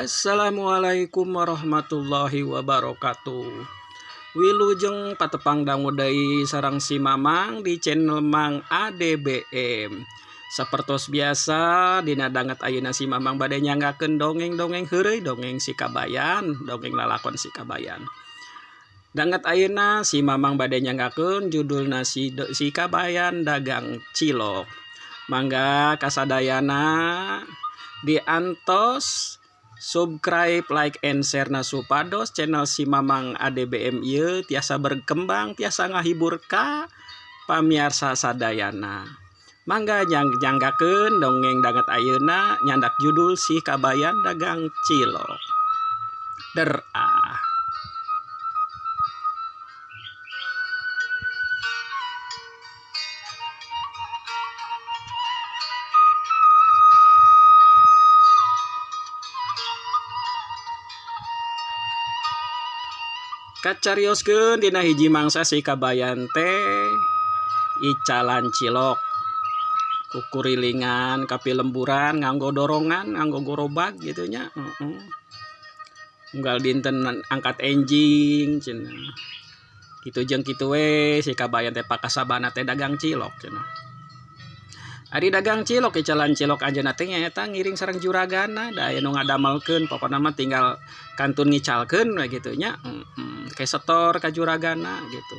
Assalamualaikum warahmatullahi wabarakatuh. Wilujeng patepang dangu deui sareng si Mamang di channel Mang ADBM. Sapertos biasa dina danget ayeuna si Mamang bade nyanggakeun dongeng-dongeng heureuy, dongeng si Kabayan, dongeng lalakon si Kabayan. Danget ayeuna si Mamang bade nyanggakeun judulna si Kabayan dagang cilok. Mangga kasadayana diantos subscribe, like, and share na supados channel si Mamang ADBM ieu tiasa berkembang, tiasa ngahibur ka pamiarsa sadayana. Mangga nyanggakeun dongeng danget ayeuna nyandak judul si Kabayan dagang cilok. Kacarioskeun dina hiji mangsa si Kabayan teh icalan cilok kukurilingan kapi lemburan nganggo dorongan, nganggo gorobag gitu nya. Unggal dinten angkat enjing cenah. Kitu jeung kitu we si Kabayan teh pakasabana teh dagang cilok cenah. Ari dagang cilok icalan cilok anjeunna teh nyaeta ngiring sareng juragana, da aya nu ngadamelkeun pokona mah tinggal kantun ngicalkeun we kitu nya. Ke setor ka juragana gitu.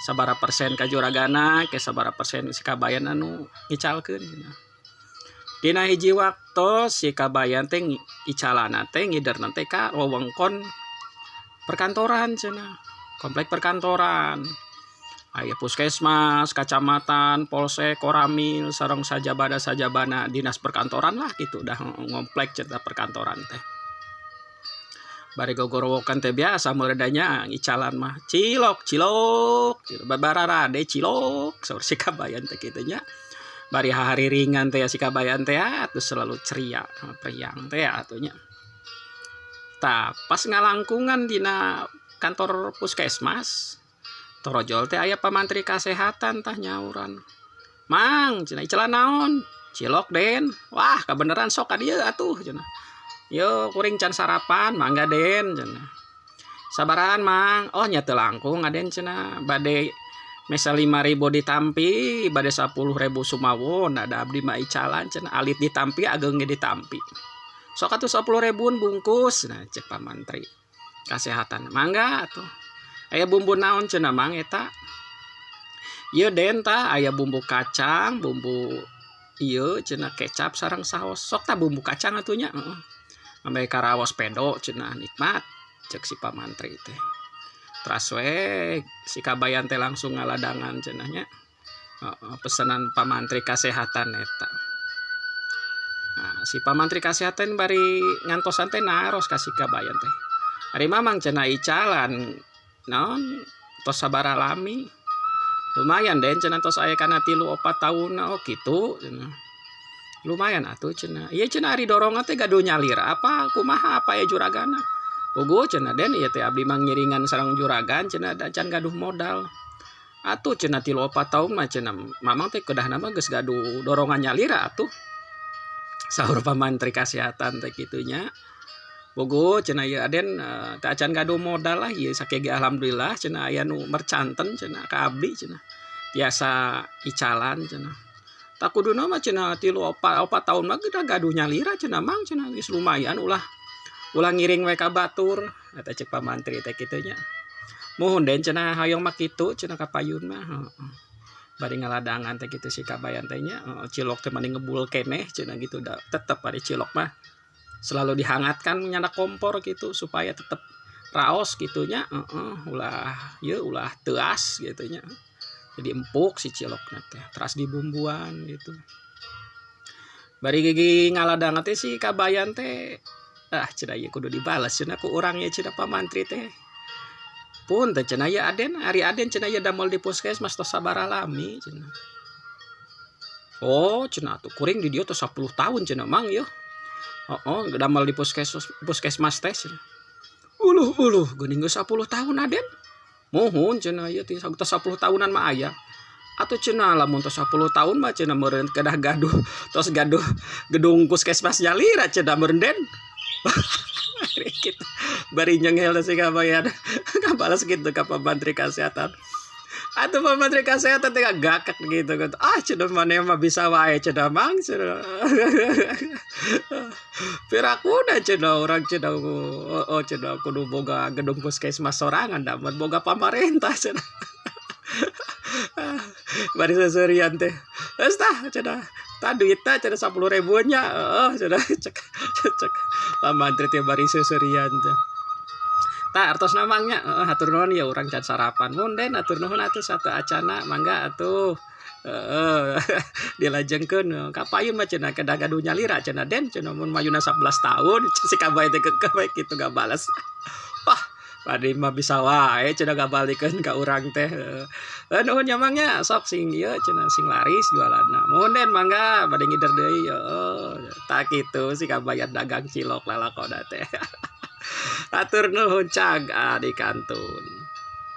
Sabara persen ka juragana, ke sabara persen si Kabayan anu ngicalkeun. Dina hiji waktu si Kabayan teh icalana teh ngiderna teh ka wewengkon perkantoran cenah. Komplek perkantoran. Aya puskesmas, kacamatan, polsek, koramil, sareng sajabana dinas perkantoran lah gitu dah ngomplek cerita perkantoran teh. Bari gogorowokan teh biasa meledanya icalan mah cilok babararade cilok saur si Kabayan teh kitu nya. Bari hari ringan teh si Kabayan teh terus selalu ceria priang teh atunya. Tah pas ngalangkungan dina kantor puskesmas torojol teh aya pamantri kasehatan tah nyauran. Mang cenah icalan naon? Cilok den. Wah kabeneran sok ka dieu atuh cenah. Yo kuring can sarapan mangga den cenah. Sabaran mang? Oh nya teu langkung aden cenah. Bade mesa 5.000 ditampi, bade 10.000 sumawon. Ada abdi mah icalan cenah. Alit ditampi ageung ge ditampi. Sok atuh 10.000 bungkus. Nah cek pamantri kasehatan. Mangga atuh. Aya bumbu naon cenah mang eta? Ieu den tah aya bumbu kacang, bumbu ieu cenah kecap sareng saos. Sok tah bumbu kacang atuh nya. Ambe karaos pedo cenah nikmat cek si pamantri teh. Teras we si Kabayan teh langsung ngaladangan cenah nya. Pesanan pamantri kasehatan eta. Nah, si pamantri kasehatan bari ngantosan teh naros ka si Kabayan teh. Ari Mamang cenah icalan naon tos sabara lami lumayan den cenah tos aya kana 3-4 tahun oh kitu cenah lumayan atuh cenah ieu cenah ari dorongan teh gaduh nyalir apa kumaha apa ya juragana puguh cenah den ieu teh abdi mah ngiringan sareng juragan cenah da can gaduh modal atuh cenah 3-4 tahun mah cenah Mamang teh keudahna mah geus gaduh dorongan nyalir atuh saur pamantri kasehatan teh kitu nya. Bogo cenah ieu aden teu acan gaduh modal lah ieu sakege alhamdulillah cenah aya nu mercanten cenah ka abdi cenah. Tiasa icalan cenah. Tak kuduna mah cenah 3-4 tahun mah geus gaduh nyalira cenah mang cenah geus lumayan ulah ngiring we ka batur eta cek pamantri teh kitu nya. Muhun den cenah hayong mah kitu cenah ka payun mah. Bari ngaladangan teh kitu si Kabayan teh nya cilok teh mending ngebul keneh cenah gitu da tetep bari cilok mah selalu dihangatkan nyandak kompor gitu supaya tetap raos gitunya ulah teas gitunya jadi empuk si cilok teh teras dibumbuan gitu bari gigi ngaladang teh si Kabayan teh cenah ieu kudu dibales cenah ku urang ye cenah pamantri teh pun teh cenah ieu aden ari aden cenah ieu damel di puskesmas tos sabaraha lami cenah oh cenah tuh kuring di dieu tos 10 tahun cenah mang ieu damel di puskesmas teh cenah. Uluh geuning geus 10 tahun aden. Muhun cenah ieu teh 10 tahunan mah aya. Atuh cenah lamun tos 10 tahun mah cenah meureun kedah gaduh tos gaduh gedung puskesmas nyalira cenah meureun den. gitu. Bari nyengel si kabayan. Kabalas gitu ka Menteri Kesehatan. Atau Pak Menteri Kesehatan tengah gakak gitu kan. Cenah mana mah bisa wae cenah mang cenah. Pirakuna cenah orang cenah cenah kudu boga gedung puskesmas sorangan da boga pamarentah cenah. Bari seserian teh. Geus tah cenah. Tah duitna cenah 10.000 nya. Cenah cek Pak Menteri teh bari seserian teh. Tak artos namanya hatur nuhun ya urang can sarapan mun den hatur nuhun atuh satu acana mangga atuh dilajengkeun kapayun mah cenah kedah gaduh nyalira cenah den cenah mun mayuna 11 tahun si kabay teh kekeh kitu gak balas wah padi mah bisa wae cenah gabalikeun ka urang teh nuhun nyamangnya sok sing ieu cenah sing laris jualanna mun den mangga bade ngider deui tak kitu si kabayan dagang cilok lalakona teh. Atur nuhun cag di kantun.